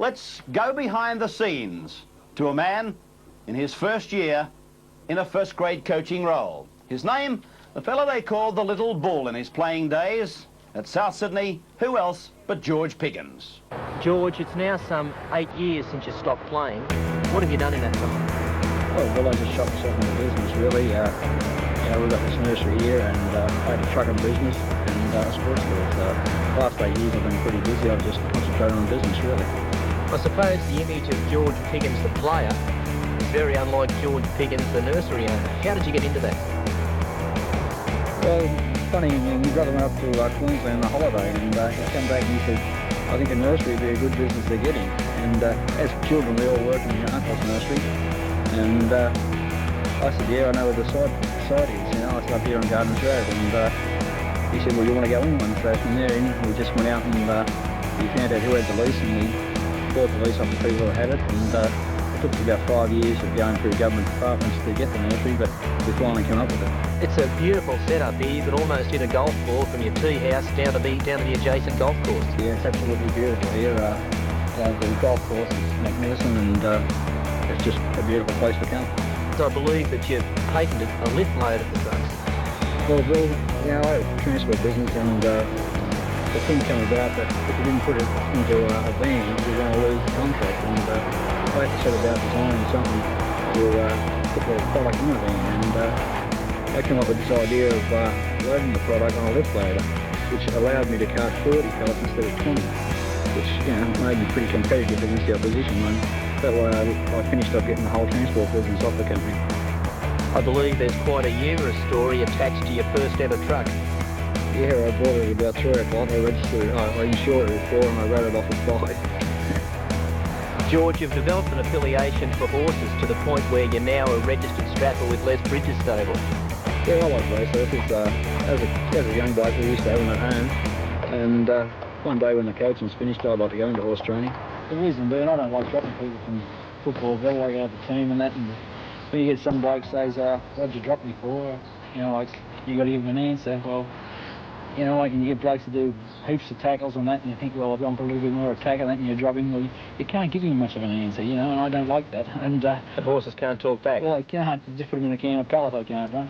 Let's go behind the scenes to a man in his first year in a first grade coaching role. His name, the fellow they called the Little Bull in his playing days. At South Sydney, who else but George Piggins? George, it's now some 8 years since you stopped playing. What have you done in that time? Oh, well, I just shot myself in the business, really. We've got this nursery here, and I had a trucking business and sports schools. The last 8 years I've been pretty busy. I've just concentrated on business, really. I suppose the image of George Piggins, the player, is very unlike George Piggins, the nursery owner. How did you get into that? Well, funny, my brother went up to Queensland on a holiday, and he came back and he said, I think a nursery would be a good business to get in. And as children, we all work in your uncle's nursery. And I said, yeah, I know where the site is. I said, up here on Gardens Road. And he said, well, you want to go in one? So from there, we just went out and we found out who had the lease, and we bought the lease off the people who had it. And it took about 5 years of going through government departments to get the nursery, but we finally came up with it. It's a beautiful setup here. You can almost hit a golf ball from your tea house down to the adjacent golf course. Yeah, it's absolutely beautiful here. The golf course is magnificent, and it's just a beautiful place to come. So I believe that you've patented a lift loader for trucks. Well, I have a transport business, and the thing came about that if you didn't put it into a van, you're going to lose the contract. And I had to set about designing something to put the product in a van. And I came up with this idea of loading the product on a lift loader, which allowed me to cart 40 pallets instead of 20, which made me pretty competitive against the opposition. And that way I finished up getting the whole transport business off the company. I believe there's quite a humorous story attached to your first ever truck. Yeah, I bought it at about 3 o'clock. I registered it, I insured it at 4, and I wrote it off at 5. George, you've developed an affiliation for horses to the point where you're now a registered strapper with Les Bridges stable. Yeah, I like race horses. As a young bloke, we used to have them at home. And one day when the coaching was finished, I'd like to go into horse training. The reason being, I don't like dropping people from football. They like out the team and that. And when you get some bloke says, what'd you drop me for? Like, you got to give them an answer. Well, like, and you get blokes to do heaps of tackles and that, and you think, well, I've gone for a little bit more attack and that, and you drop him. Well, you can't give him much of an answer, and I don't like that. And horses can't talk back. Well, I can't. Just put him in a can of pellet, I can't, right?